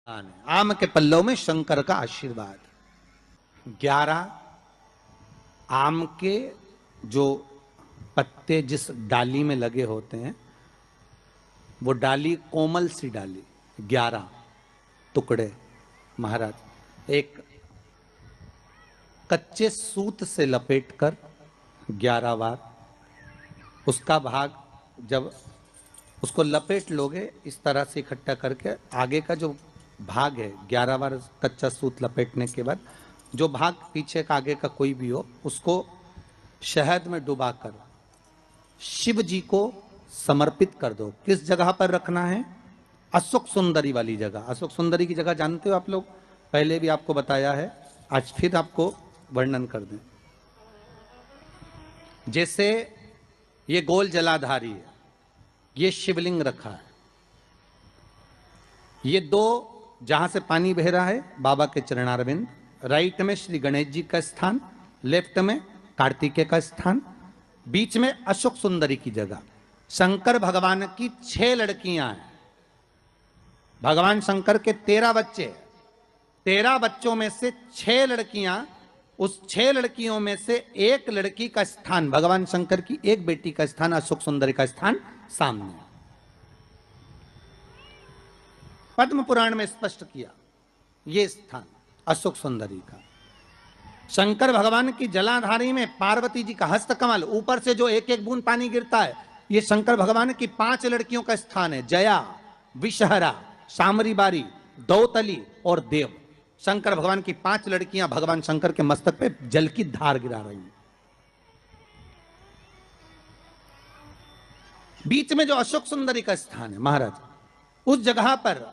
आम के पल्लव में शंकर का आशीर्वाद। 11 आम के जो पत्ते जिस डाली में लगे होते हैं वो डाली कोमल सी डाली, 11 टुकड़े महाराज एक कच्चे सूत से लपेटकर 11 बार उसका भाग, जब उसको लपेट लोगे इस तरह से इकट्ठा करके, आगे का जो भाग है 11 बार कच्चा सूत लपेटने के बाद जो भाग पीछे का आगे का कोई भी हो उसको शहद में डुबाकर शिव जी को समर्पित कर दो। किस जगह पर रखना है? अशोक सुंदरी वाली जगह। अशोक सुंदरी की जगह जानते हो आप लोग, पहले भी आपको बताया है, आज फिर आपको वर्णन कर दें। जैसे ये गोल जलाधारी है, ये शिवलिंग रखा है, ये 2 जहां से पानी बह रहा है बाबा के चरणारविंद, राइट में श्री गणेश जी का स्थान, लेफ्ट में कार्तिकेय का स्थान, बीच में अशोक सुंदरी की जगह। शंकर भगवान की 6 लड़कियां हैं। भगवान शंकर के 13 बच्चे, 13 बच्चों में से 6 लड़कियां, उस 6 लड़कियों में से एक लड़की का स्थान, भगवान शंकर की एक बेटी का स्थान, अशोक सुंदरी का स्थान सामने पद्म पुराण में स्पष्ट किया। ये स्थान अशोक सुंदरी का। शंकर भगवान की जलाधारी में पार्वती जी का हस्तकमल, ऊपर से जो एक एक बूंद पानी गिरता है, ये शंकर भगवान की 5 लड़कियों का स्थान है। जया, विषहरा, सामरीबारी, दौतली और देव। शंकर भगवान की 5 लड़कियां भगवान शंकर के मस्तक पे जल की धार गिरा रही हैं। बीच में जो अशोक सुंदरी का स्थान है महाराज, उस जगह पर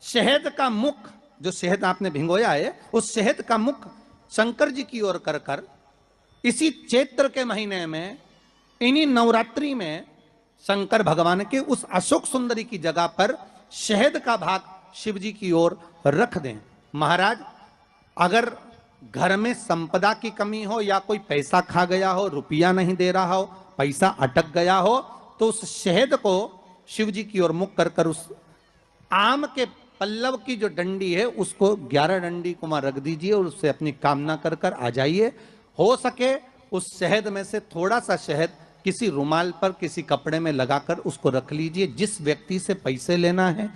शहद का मुख, जो शहद आपने भिंगोया है, उस शहद का मुख शंकर जी की ओर कर कर इसी चैत्र के महीने में, इन्हीं नवरात्रि में शंकर भगवान के उस अशोक सुंदरी की जगह पर शहद का भाग शिव जी की ओर रख दें। महाराज अगर घर में संपदा की कमी हो या कोई पैसा खा गया हो, रुपया नहीं दे रहा हो, पैसा अटक गया हो, तो उस शहद को शिव जी की ओर मुख कर कर उस आम के पल्लव की जो डंडी है उसको 11 डंडी को वहां रख दीजिए और उससे अपनी कामना कर कर आ जाइए। हो सके उस शहद में से थोड़ा सा शहद किसी रुमाल पर, किसी कपड़े में लगाकर उसको रख लीजिए। जिस व्यक्ति से पैसे लेना है,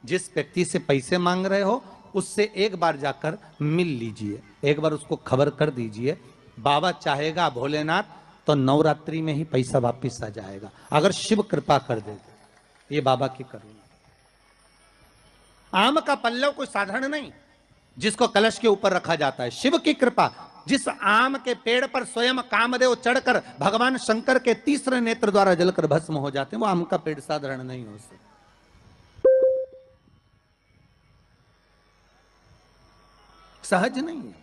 जिस व्यक्ति से पैसे मांग रहे हो, उससे एक बार जाकर मिल लीजिए, एक बार उसको खबर कर दीजिए। बाबा चाहेगा भोलेनाथ तो नवरात्रि में ही पैसा वापिस आ जाएगा, अगर शिव कृपा कर दे। ये बाबा की करुणा। आम का पल्लव कोई साधारण नहीं जिसको कलश के ऊपर रखा जाता है, शिव की कृपा। जिस आम के पेड़ पर स्वयं कामदेव चढ़कर भगवान शंकर के तीसरे नेत्र द्वारा जलकर भस्म हो जाते हैं, वो आम का पेड़ साधारण नहीं हो सकता। सहज नहीं है।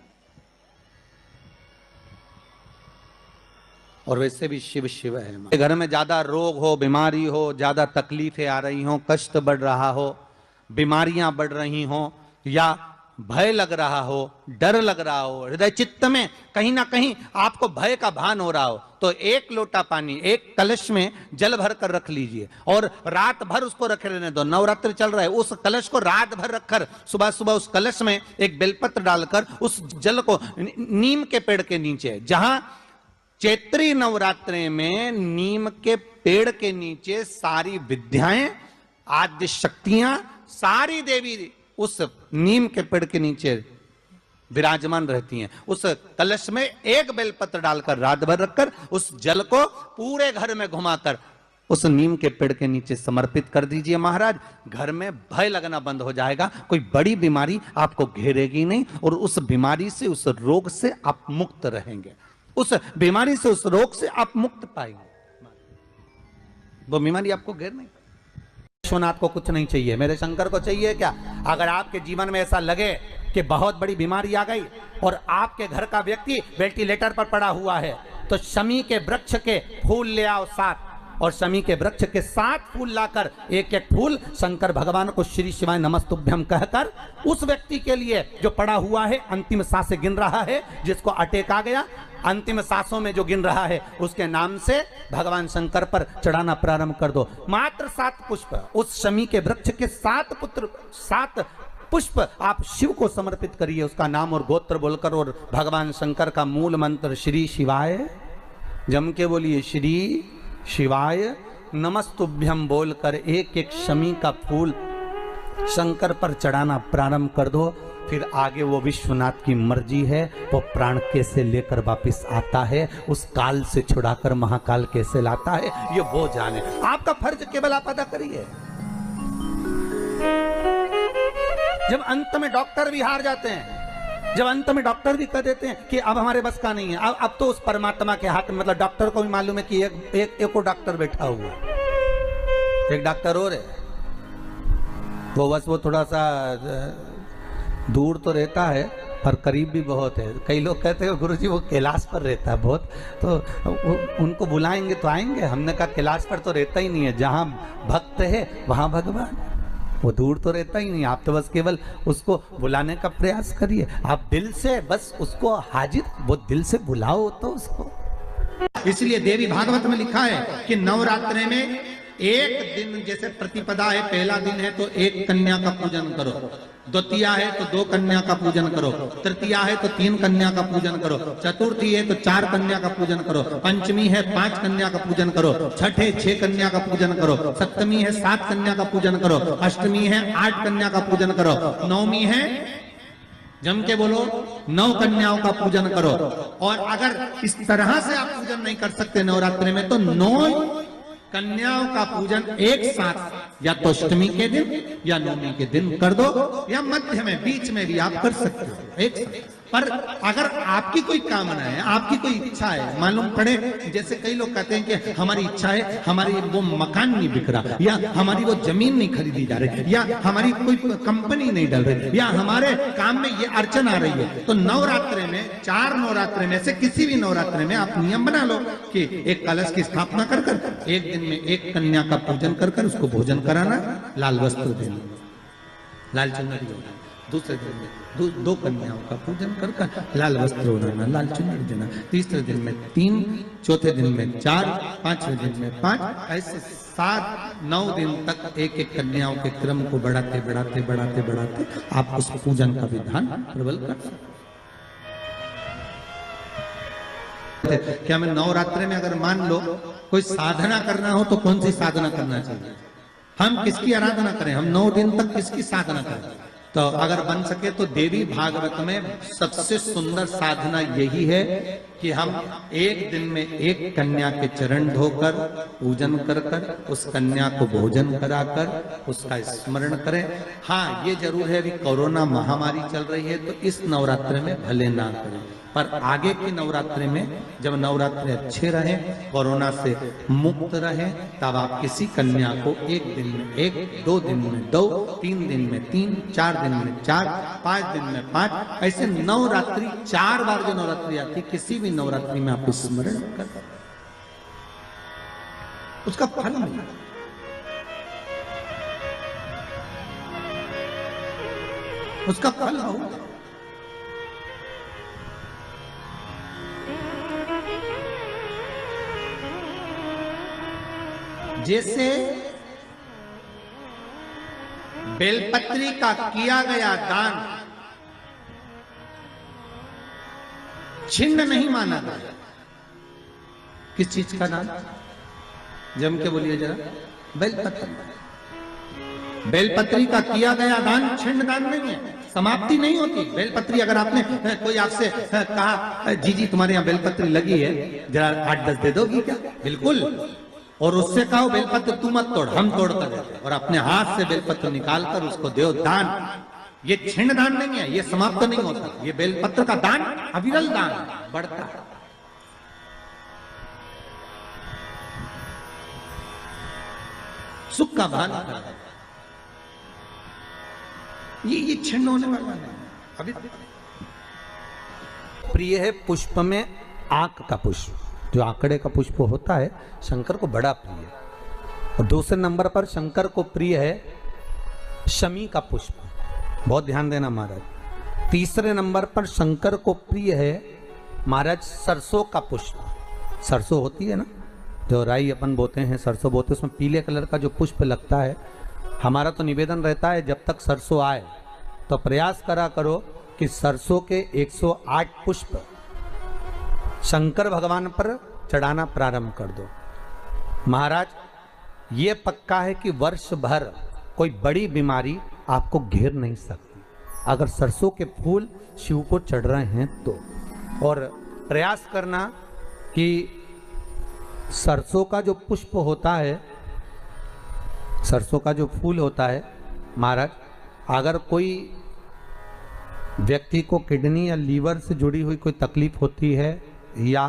और वैसे भी शिव शिव है। घर में ज्यादा रोग हो, बीमारी हो, ज्यादा तकलीफें आ रही हो, कष्ट बढ़ रहा हो, बीमारियां बढ़ रही हो, या भय लग रहा हो, डर लग रहा हो, हृदय चित्त में कहीं ना कहीं आपको भय का भान हो रहा हो, तो 1 लोटा पानी एक कलश में जल भर कर रख लीजिए और रात भर उसको रखे रहने दो। नवरात्रि चल रहा है, उस कलश को रात भर रखकर सुबह सुबह उस कलश में एक बेलपत्र डालकर उस जल को नीम के पेड़ के नीचे, जहां चैत्री नवरात्रि में नीम के पेड़ के नीचे सारी विद्याएं, आद्य शक्तियां, सारी देवी उस नीम के पेड़ के नीचे विराजमान रहती हैं। उस कलश में एक बेलपत्र डालकर रात भर रखकर उस जल को पूरे घर में घुमाकर उस नीम के पेड़ के नीचे समर्पित कर दीजिए। महाराज घर में भय लगना बंद हो जाएगा, कोई बड़ी बीमारी आपको घेरेगी नहीं और उस बीमारी से, उस रोग से आप मुक्त रहेंगे। उस बीमारी से, उस रोग से आप मुक्त पाएंगे। वो बीमारी आपको घेर नहीं। विश्वनाथ को कुछ नहीं चाहिए, मेरे शंकर को चाहिए क्या? अगर आपके जीवन में ऐसा लगे कि बहुत बड़ी बीमारी आ गई और आपके घर का व्यक्ति वेंटिलेटर पर पड़ा हुआ है, तो शमी के वृक्ष के फूल ले आओ 7, और शमी के वृक्ष के 7 फूल लाकर एक एक फूल शंकर भगवान को श्री शिवाय नमस्तुभ्यम कहकर उस व्यक्ति के लिए जो पड़ा हुआ है, अंतिम सांसें गिन रहा है, जिसको अटैक आ गया, अंतिम सांसों में जो गिन रहा है, उसके नाम से भगवान शंकर पर चढ़ाना प्रारंभ कर दो। मात्र 7 पुष्प, उस शमी के वृक्ष के 7 पुत्र, 7 पुष्प आप शिव को समर्पित करिए, उसका नाम और गोत्र बोलकर, और भगवान शंकर का मूल मंत्र श्री शिवाय जम के बोलिए, श्री शिवाय नमस्तुभ्यम बोलकर एक एक शमी का फूल शंकर पर चढ़ाना प्रारंभ कर दो। फिर आगे वो विश्वनाथ की मर्जी है, वो प्राण कैसे लेकर वापस आता है, उस काल से छुड़ाकर महाकाल कैसे लाता है, ये वो जाने। आपका फर्ज केवल आप अदा करिए। जब अंत में डॉक्टर भी हार जाते हैं, जब अंत में डॉक्टर भी कह देते हैं कि अब हमारे बस का नहीं है, अब तो उस परमात्मा के हाथ में, मतलब डॉक्टर को भी मालूम है कि एक और डॉक्टर बैठा हुआ है, एक डॉक्टर और है, वो बस वो थोड़ा सा दूर तो रहता है पर करीब भी बहुत है। कई लोग कहते हैं गुरुजी वो कैलाश पर रहता है बहुत, तो उनको बुलाएंगे तो आएंगे। हमने कहा कैलाश पर तो रहता ही नहीं है, जहाँ भक्त है वहाँ भगवान, वो दूर तो रहता ही नहीं। आप तो बस केवल उसको बुलाने का प्रयास करिए, आप दिल से बस उसको हाजिर, वो दिल से बुलाओ तो उसको। इसलिए देवी भागवत में लिखा है कि नवरात्रि में एक दिन, जैसे प्रतिपदा है, पहला दिन है तो एक कन्या का पूजन करो, द्वितीया है तो 2 कन्या का पूजन करो, तृतीया है तो 3 कन्या का पूजन करो, चतुर्थी है तो 4 कन्या का पूजन करो, पंचमी है 5 कन्या का पूजन करो, छठ है 6 कन्या का पूजन करो, सप्तमी है 7 कन्या का पूजन करो, अष्टमी है 8 कन्या का पूजन करो, नवमी है, जम के बोलो, 9 कन्याओं का पूजन करो। और अगर इस तरह से आप पूजन नहीं कर सकते नवरात्रि में, तो 9 कन्याओं का पूजन एक साथ, या तो अष्टमी के दिन या नवमी के दिन कर दो, या मध्य में बीच में भी आप कर सकते हो एक साथ। पर अगर आपकी कोई कामना है, आपकी कोई इच्छा है, मालूम पड़े, जैसे कई लोग कहते हैं कि हमारी इच्छा है, हमारी वो मकान नहीं बिक रहा, या हमारी वो जमीन नहीं खरीदी जा रही, या हमारी कोई कंपनी नहीं डल रही, या हमारे काम में ये अड़चन आ रही है, तो नवरात्रि में, 4 नवरात्रि में से किसी भी नवरात्रि में आप नियम बना लो कि एक कलश की स्थापना कर कर एक दिन में एक कन्या का पूजन कर कर उसको भोजन कराना, लाल वस्त्र देना, लाल चुनरी देना, दूसरे दिन में 2 कन्याओं का पूजन कर कर लाल वस्त्र ओढ़ाना, लाल चुनरी देना, तीसरे दिन में 3, चौथे दिन में 4, 5वें दिन में 5, ऐसे 7-9 दिन तक एक एक कन्याओं के क्रम को बढ़ाते बढ़ाते बढ़ाते बढ़ाते आप उस पूजन का विधान प्रबल कर सकते। क्या मैं नवरात्रि में अगर मान लो कोई साधना करना हो तो कौन सी साधना करना चाहिए? हम किसकी आराधना करें? हम 9 दिन तक किसकी साधना करें? तो अगर बन सके तो देवी भागवत में सबसे सुंदर साधना यही है कि हम एक दिन में एक कन्या के चरण धोकर पूजन कर कर उस कन्या को भोजन कराकर उसका स्मरण करें। हाँ, ये जरूर है, अभी कोरोना महामारी चल रही है तो इस नवरात्रि में भले ना करें, पर आगे की नवरात्रि में जब नवरात्रि अच्छे रहे, कोरोना से मुक्त रहे, तब आप किसी कन्या को एक दिन में 1, 2 दिन में 2, 3 दिन में 3, 4 दिन में 4, 5 दिन में 5, ऐसे नवरात्रि 4 बार जो नवरात्रि आती, किसी भी नवरात्रि में आप स्मरण कर उसका फल मिलेगा। उसका फल होगा। जैसे बेलपत्री का किया गया दान छिन्न नहीं माना गया। किस चीज का दान? जम के बोलिए जरा। बेलपत्री। बेलपत्री का किया गया दान छिन्न दान नहीं है, समाप्ति नहीं होती। बेलपत्री अगर आपने कोई आपसे कहा जी जी तुम्हारे यहाँ बेलपत्री लगी है, जरा 8-10 दे दोगी क्या? बिल्कुल। और उससे कहो बेलपत्र तू मत तोड़, हम तोड़ कर देते, और अपने हाथ से बेलपत्र निकाल कर उसको दो दान। ये छिन्न दान नहीं है, ये समाप्त नहीं होता। ये बेलपत्र का दान अविरल दान बढ़ता है। सुख का भान करता है। ये छिन्न होने वाला नहीं। अभी प्रिय है पुष्प में आक का पुष्प, जो आंकड़े का पुष्प होता है शंकर को बड़ा प्रिय है। और दूसरे नंबर पर शंकर को प्रिय है शमी का पुष्प, बहुत ध्यान देना महाराज। तीसरे नंबर पर शंकर को प्रिय है महाराज सरसों का पुष्प। सरसों होती है ना, जो राई अपन बोते हैं, सरसों बोते हैं, उसमें पीले कलर का जो पुष्प लगता है। हमारा तो निवेदन रहता है जब तक सरसों आए तो प्रयास करा करो कि सरसों के 108 पुष्प शंकर भगवान पर चढ़ाना प्रारंभ कर दो। महाराज, ये पक्का है कि वर्ष भर कोई बड़ी बीमारी आपको घेर नहीं सकती अगर सरसों के फूल शिव को चढ़ रहे हैं तो। और प्रयास करना कि सरसों का जो पुष्प होता है, सरसों का जो फूल होता है महाराज, अगर कोई व्यक्ति को किडनी या लीवर से जुड़ी हुई कोई तकलीफ होती है या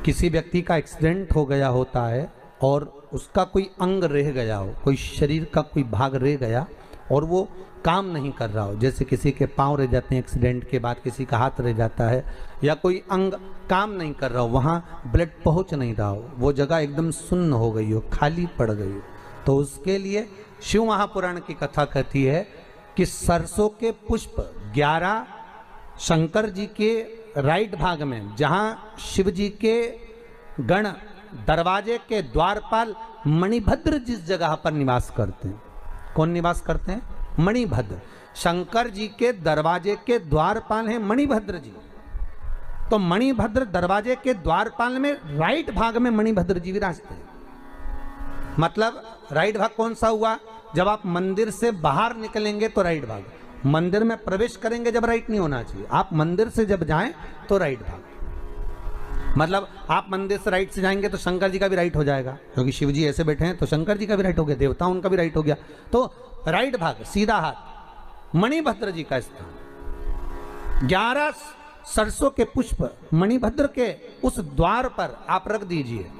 किसी व्यक्ति का एक्सीडेंट हो गया होता है और उसका कोई अंग रह गया हो, कोई शरीर का कोई भाग रह गया और वो काम नहीं कर रहा हो, जैसे किसी के पांव रह जाते हैं एक्सीडेंट के बाद, किसी का हाथ रह जाता है या कोई अंग काम नहीं कर रहा हो, वहाँ ब्लड पहुँच नहीं रहा हो, वो जगह एकदम सुन्न हो गई हो, खाली पड़ गई हो, तो उसके लिए शिव महापुराण की कथा कहती है कि सरसों के पुष्प 11 शंकर जी के राइट भाग में, जहाँ शिव जी के गण दरवाजे के द्वारपाल मणिभद्र जिस जगह पर निवास करते हैं, कौन निवास करते हैं? मणिभद्र। शंकर जी के दरवाजे के द्वारपाल हैं मणिभद्र जी। तो मणिभद्र दरवाजे के द्वारपाल में राइट भाग में मणिभद्र जी विराजते हैं। मतलब राइट भाग कौन सा हुआ? जब आप मंदिर से बाहर निकलेंगे तो राइट भाग, मंदिर में प्रवेश करेंगे जब राइट नहीं होना चाहिए, आप मंदिर से जब जाएं तो राइट भाग। मतलब आप मंदिर से राइट से जाएंगे तो शंकर जी का भी राइट हो जाएगा, क्योंकि शिव जी ऐसे बैठे हैं तो शंकर जी का भी राइट हो गया, देवता उनका भी राइट हो गया, तो राइट भाग सीधा हाथ मणिभद्र जी का स्थान। 11 सरसों के पुष्प मणिभद्र के उस द्वार पर आप रख दीजिए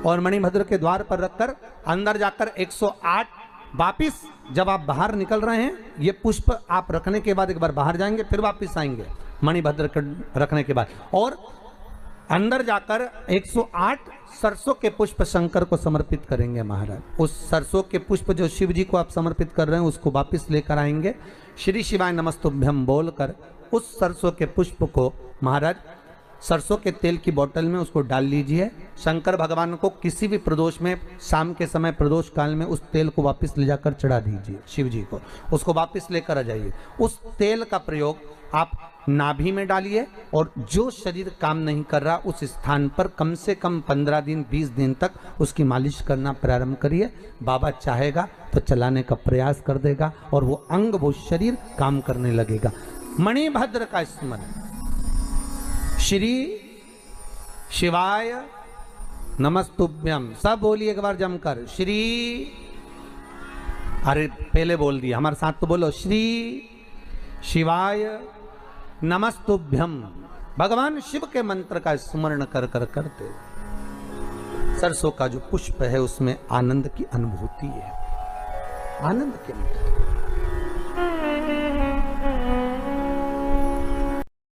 और मणिभद्र के द्वार पर रखकर अंदर जाकर 108 वापिस जब आप बाहर निकल रहे हैं, ये पुष्प आप रखने के बाद एक बार बाहर जाएंगे, फिर वापिस आएंगे मणिभद्र के रखने के बाद, और अंदर जाकर 108 सरसों के पुष्प शंकर को समर्पित करेंगे महाराज। उस सरसों के पुष्प जो शिव जी को आप समर्पित कर रहे हैं उसको वापिस लेकर आएंगे, श्री शिवाय नमस्तुभ्यम बोलकर उस सरसों के पुष्प को महाराज सरसों के तेल की बोतल में उसको डाल लीजिए। शंकर भगवान को किसी भी प्रदोष में, शाम के समय प्रदोष काल में उस तेल को वापस ले जाकर चढ़ा दीजिए शिव जी को, उसको वापस लेकर आ जाइए। उस तेल का प्रयोग आप नाभि में डालिए और जो शरीर काम नहीं कर रहा उस स्थान पर कम से कम 15 दिन 20 दिन तक उसकी मालिश करना प्रारंभ करिए। बाबा चाहेगा तो चलाने का प्रयास कर देगा और वो अंग, वो शरीर काम करने लगेगा। मणिभद्र का स्मरण, श्री शिवाय नमस्तुभ्यम, सब बोलिए एक बार जमकर, श्री, अरे पहले बोल दिया, हमारे साथ तो बोलो, श्री शिवाय नमस्तुभ्यम। भगवान शिव के मंत्र का स्मरण कर कर करते सरसों का जो पुष्प है उसमें आनंद की अनुभूति है, आनंद के मंत्र।